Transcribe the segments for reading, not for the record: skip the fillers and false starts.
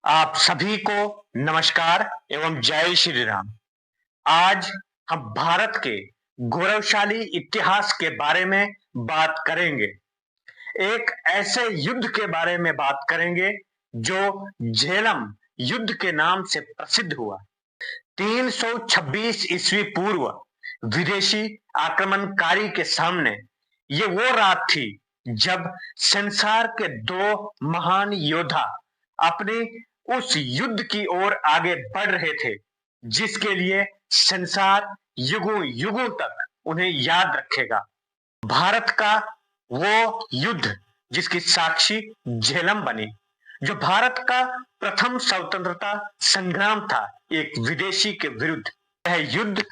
आप सभी को नमस्कार एवं जय श्री राम। आज हम भारत के गौरवशाली इतिहास के बारे में बात करेंगे। एक ऐसे युद्ध के बारे में बात करेंगे जो झेलम युद्ध के नाम से प्रसिद्ध हुआ। 326 ईस्वी पूर्व विदेशी आक्रमणकारी के सामने ये वो रात थी जब संसार के दो महान योद्धा अपने उस युद्ध की ओर आगे बढ़ रहे थे जिसके लिए संसार युगों युगों तक उन्हें याद रखेगा। भारत का वो युद्ध जिसकी साक्षी झेलम बनी, जो भारत का प्रथम स्वतंत्रता संग्राम था एक विदेशी के विरुद्ध। यह युद्ध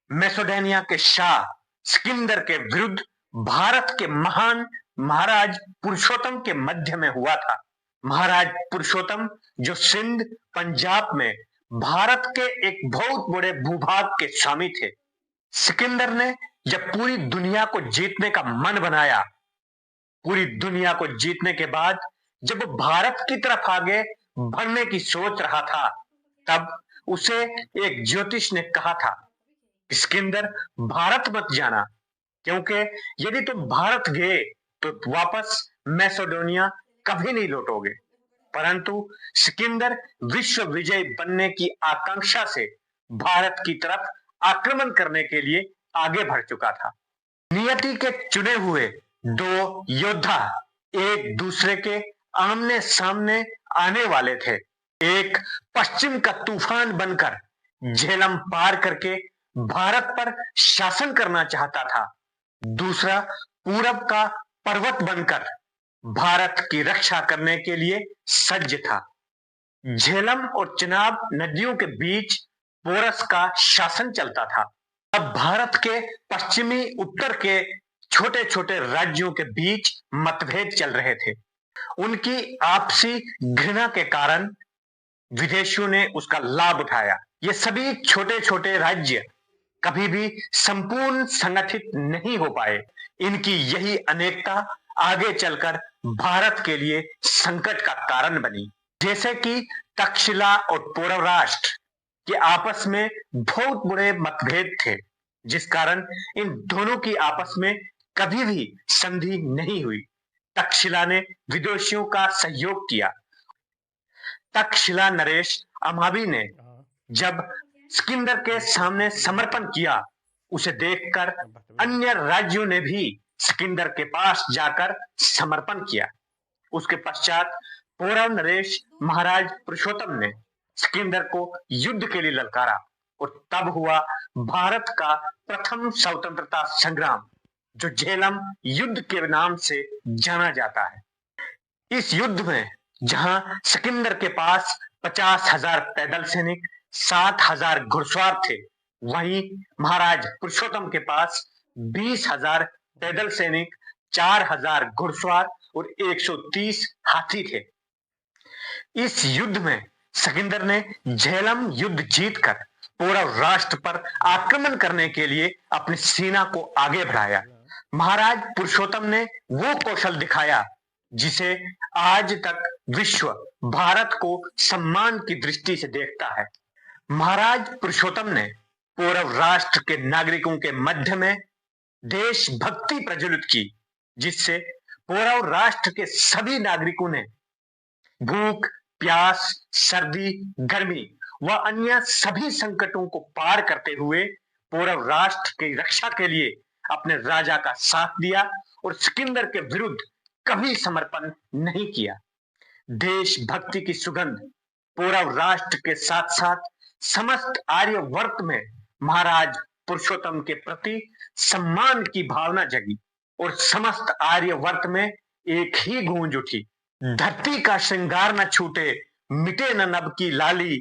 मैसेडोनिया के शाह सिकंदर के विरुद्ध भारत के महान महाराज पुरुषोत्तम के मध्य में हुआ था। महाराज पुरुषोत्तम जो सिंध पंजाब में भारत के एक बहुत बड़े भूभाग के स्वामी थे। सिकंदर ने जब पूरी दुनिया को जीतने का मन बनाया, पूरी दुनिया को जीतने के बाद जब वो भारत की तरफ आगे बढ़ने की सोच रहा था, तब उसे एक ज्योतिष ने कहा था, सिकंदर भारत मत जाना, क्योंकि यदि तुम भारत गए तो वापस मैसेडोनिया कभी नहीं लौटोगे। परंतु सिकंदर विश्व विजय बनने की आकांक्षा से भारत की तरफ आक्रमण करने के लिए आगे बढ़ चुका था। नियति के चुने हुए दो योद्धा एक दूसरे के आमने सामने आने वाले थे। एक पश्चिम का तूफान बनकर झेलम पार करके भारत पर शासन करना चाहता था, दूसरा पूरब का पर्वत बनकर भारत की रक्षा करने के लिए सज्ज था। झेलम और चिनाब नदियों के बीच पोरस का शासन चलता था। अब भारत के पश्चिमी उत्तर के छोटे छोटे राज्यों के बीच मतभेद चल रहे थे। उनकी आपसी घृणा के कारण विदेशियों ने उसका लाभ उठाया। ये सभी छोटे छोटे राज्य कभी भी संपूर्ण संगठित नहीं हो पाए। इनकी यही अनेकता आगे चलकर भारत के लिए संकट का कारण बनी। जैसे कि तक्षशिला और पौरव राष्ट्र के आपस में बहुत बड़े मतभेद थे, जिस कारण इन दोनों की आपस में कभी भी संधि नहीं हुई। तक्षशिला ने विदेशियों का सहयोग किया। तक्षशिला नरेश अमाबी ने जब सिकंदर के सामने समर्पण किया, उसे देखकर अन्य राज्यों ने भी सिकंदर के पास जाकर समर्पण किया। उसके पश्चात पौरव नरेश महाराज पुरुषोत्तम ने सिकंदर को युद्ध के लिए ललकारा और तब हुआ भारत का प्रथम स्वतंत्रता संग्राम, जो झेलम युद्ध के नाम से जाना जाता है। इस युद्ध में जहां सिकंदर के पास 50,000 पैदल सैनिक, 7,000 घुड़सवार थे, वहीं महाराज पुरुषोत्तम के पास 20,000 पैदल सैनिक, 4,000 घुड़सवार और 130 हाथी थे। इस युद्ध में सिकंदर ने झेलम युद्ध जीतकर पौरव राष्ट्र पर आक्रमण करने के लिए अपनी सेना को आगे बढ़ाया। महाराज पुरुषोत्तम ने वो कौशल दिखाया जिसे आज तक विश्व भारत को सम्मान की दृष्टि से देखता है। महाराज पुरुषोत्तम ने पौरव राष्ट्र के नागरिकों के मध्य में देशभक्ति प्रज्वलित की, जिससे पौरव राष्ट्र के सभी नागरिकों ने भूख, प्यास, सर्दी, गर्मी व अन्य सभी संकटों को पार करते हुए पौरव राष्ट्र की रक्षा के लिए अपने राजा का साथ दिया और सिकंदर के विरुद्ध कभी समर्पण नहीं किया। देशभक्ति की सुगंध पौरव राष्ट्र के साथ साथ समस्त आर्यवर्त में महाराज पुरुषोत्तम के प्रति सम्मान की भावना जगी और समस्त आर्यवर्त में एक ही गूंज उठी, धरती का श्रृंगार न छूटे मिटे न नभ की लाली,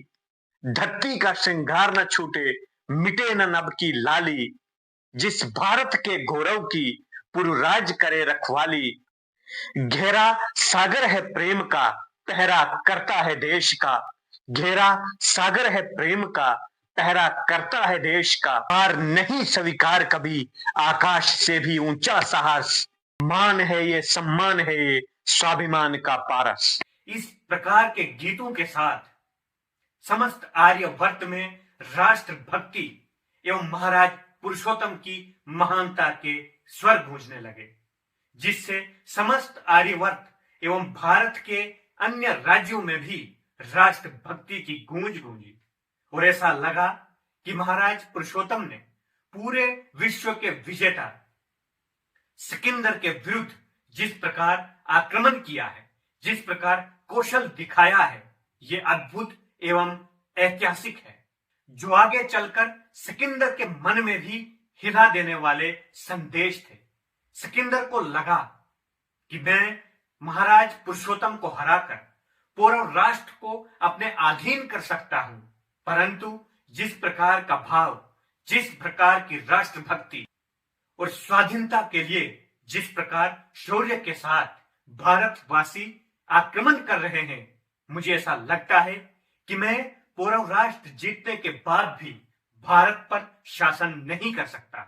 धरती का श्रृंगार न छूटे मिटे न नभ की लाली, जिस भारत के गौरव की पूर्व राज करे रखवाली, घेरा सागर है प्रेम का पहरा करता है देश का, घेरा सागर है प्रेम का पहरा करता है देश का, पार नहीं स्वीकार कभी आकाश से भी ऊंचा साहस, मान है ये सम्मान है ये स्वाभिमान का पारस। इस प्रकार के गीतों के साथ समस्त आर्यवर्त में राष्ट्र भक्ति एवं महाराज पुरुषोत्तम की महानता के स्वर गूंजने लगे, जिससे समस्त आर्यवर्त एवं भारत के अन्य राज्यों में भी राष्ट्र भक्ति की गूंज गूंजी और ऐसा लगा कि महाराज पुरुषोत्तम ने पूरे विश्व के विजेता सिकंदर के विरुद्ध जिस प्रकार आक्रमण किया है, जिस प्रकार कौशल दिखाया है, ये अद्भुत एवं ऐतिहासिक है, जो आगे चलकर सिकंदर के मन में भी हिला देने वाले संदेश थे। सिकंदर को लगा कि मैं महाराज पुरुषोत्तम को हराकर पूर्व राष्ट्र को अपने अधीन कर सकता हूं, परंतु जिस प्रकार का भाव, जिस प्रकार की राष्ट्रभक्ति और स्वाधीनता के लिए जिस प्रकार शौर्य के साथ भारतवासी आक्रमण कर रहे हैं, मुझे ऐसा लगता है कि मैं पूर्व राष्ट्र जीतने के बाद भी भारत पर शासन नहीं कर सकता,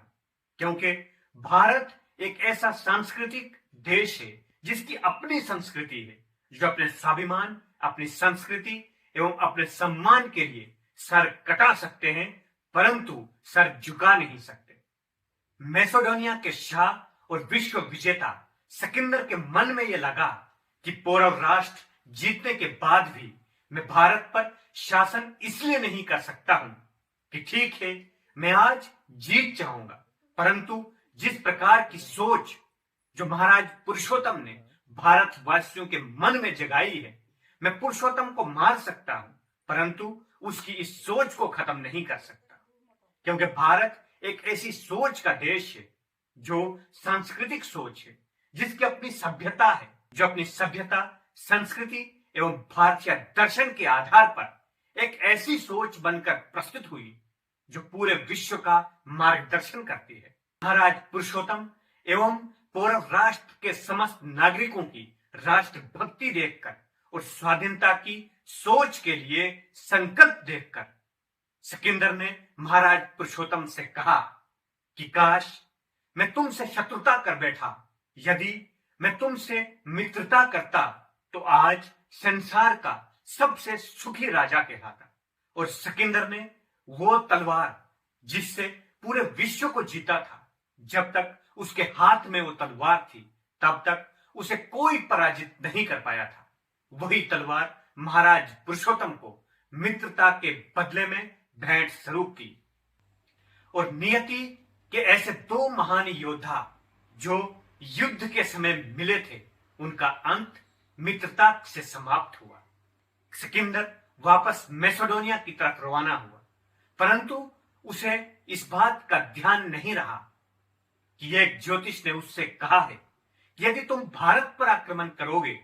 क्योंकि भारत एक ऐसा सांस्कृतिक देश है जिसकी अपनी संस्कृति है, जो अपने स्वाभिमान, अपनी संस्कृति एवं अपने सम्मान के लिए सर कटा सकते हैं, परंतु सर झुका नहीं सकते। मैसेडोनिया के शाह और विश्व विजेता सिकंदर के मन में यह लगा कि पूर्व राष्ट्र जीतने के बाद भी मैं भारत पर शासन इसलिए नहीं कर सकता हूं कि ठीक है, मैं आज जीत जाऊंगा, परंतु जिस प्रकार की सोच जो महाराज पुरुषोत्तम ने भारतवासियों के मन में जगाई है, मैं पुरुषोत्तम को मार सकता हूं, परंतु उसकी इस सोच को खत्म नहीं कर सकता, क्योंकि भारत एक ऐसी सोच का देश है जो सांस्कृतिक सोच है, जिसकी अपनी सभ्यता है, जो अपनी सभ्यता, संस्कृति एवं भारतीय दर्शन के आधार पर एक ऐसी सोच बनकर प्रस्तुत हुई जो पूरे विश्व का मार्गदर्शन करती है। महाराज पुरुषोत्तम एवं पूर्व राष्ट्र के समस्त नागरिकों की राष्ट्र भक्ति देखकर और स्वाधीनता की सोच के लिए संकल्प देखकर सिकंदर ने महाराज पुरुषोत्तम से कहा कि काश मैं तुमसे शत्रुता कर बैठा, यदि मैं तुमसे मित्रता करता तो आज संसार का सबसे सुखी राजा कहलाता। और सिकंदर ने वो तलवार जिससे पूरे विश्व को जीता था, जब तक उसके हाथ में वो तलवार थी तब तक उसे कोई पराजित नहीं कर पाया था। वही तलवार महाराज पुरुषोत्तम को मित्रता के बदले में भेंट स्वरूप की। और नियति के ऐसे दो महान योद्धा जो युद्ध के समय मिले थे, उनका अंत मित्रता से समाप्त हुआ। सिकंदर वापस मैसेडोनिया की तरफ रवाना हुआ, परंतु उसे इस बात का ध्यान नहीं रहा कि एक ज्योतिष ने उससे कहा है कि यदि तुम भारत पर आक्रमण करोगे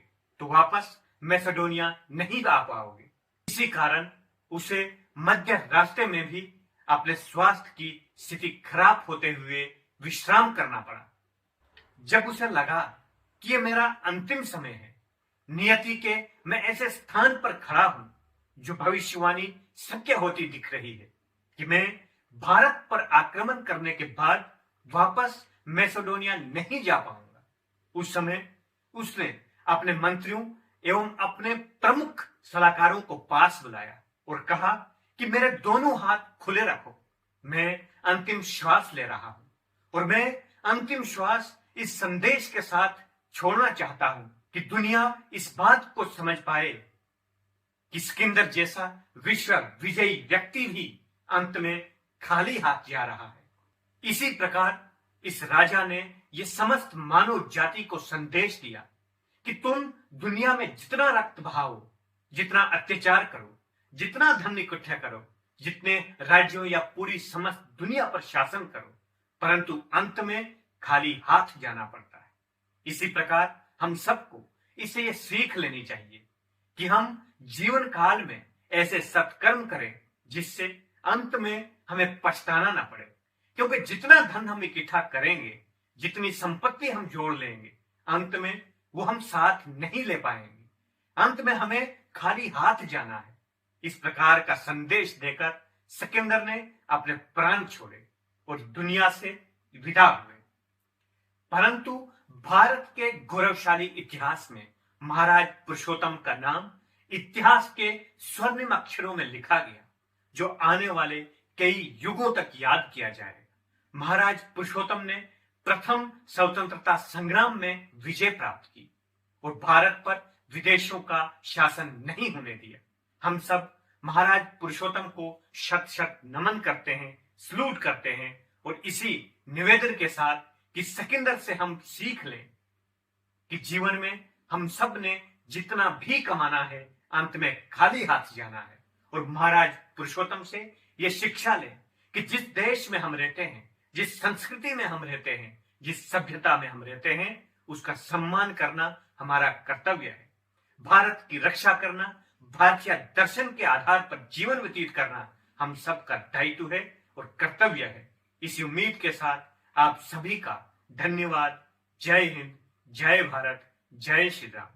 तो वापस मैसेडोनिया नहीं आ पाओगे। इसी कारण उसे मध्य रास्ते में भी अपने स्वास्थ्य की स्थिति खराब होते हुए विश्राम करना पड़ा। जब उसे लगा कि यह मेरा अंतिम समय है, नियति के मैं ऐसे स्थान पर खड़ा हूं जो भविष्यवाणी सत्य होती दिख रही है कि मैं भारत पर आक्रमण करने के बाद वापस मैसेडोनिया नहीं जा पाऊंगा, उस समय उसने अपने मंत्रियों एवं अपने प्रमुख सलाहकारों को पास बुलाया और कहा कि मेरे दोनों हाथ खुले रखो, मैं अंतिम श्वास ले रहा हूं और मैं अंतिम श्वास इस संदेश के साथ छोड़ना चाहता हूं कि दुनिया इस बात को समझ पाए कि सिकंदर जैसा विश्व विजयी व्यक्ति भी अंत में खाली हाथ जा रहा है। इसी प्रकार इस राजा ने यह समस्त मानव जाति को संदेश दिया कि तुम दुनिया में जितना रक्त बहाओ, जितना अत्याचार करो, जितना धन इकट्ठा करो, जितने राज्यों या पूरी समस्त दुनिया पर शासन करो, परंतु अंत में खाली हाथ जाना पड़ता है। इसी प्रकार हम सबको इसे ये सीख लेनी चाहिए कि हम जीवन काल में ऐसे सत्कर्म करें जिससे अंत में हमें पछताना ना पड़े, क्योंकि जितना धन हम इकट्ठा करेंगे, जितनी संपत्ति हम जोड़ लेंगे, अंत में वो हम साथ नहीं ले पाएंगे, अंत में हमें खाली हाथ जाना है। इस प्रकार का संदेश देकर सिकंदर ने अपने प्राण छोड़े और दुनिया से विदा हुए। परंतु भारत के गौरवशाली इतिहास में महाराज पुरुषोत्तम का नाम इतिहास के स्वर्णिम अक्षरों में लिखा गया, जो आने वाले कई युगों तक याद किया जाएगा। महाराज पुरुषोत्तम ने प्रथम स्वतंत्रता संग्राम में विजय प्राप्त की और भारत पर विदेशों का शासन नहीं होने दिया। हम सब महाराज पुरुषोत्तम को शत शत नमन करते हैं, सलूट करते हैं और इसी निवेदन के साथ कि सिकंदर से हम सीख लें कि जीवन में हम सब ने जितना भी कमाना है अंत में खाली हाथ जाना है, और महाराज पुरुषोत्तम से यह शिक्षा लें कि जिस देश में हम रहते हैं, जिस संस्कृति में हम रहते हैं, जिस सभ्यता में हम रहते हैं, उसका सम्मान करना हमारा कर्तव्य है। भारत की रक्षा करना, भारतीय दर्शन के आधार पर जीवन व्यतीत करना हम सबका दायित्व है और कर्तव्य है। इसी उम्मीद के साथ आप सभी का धन्यवाद। जय हिंद, जय भारत, जय श्री राम।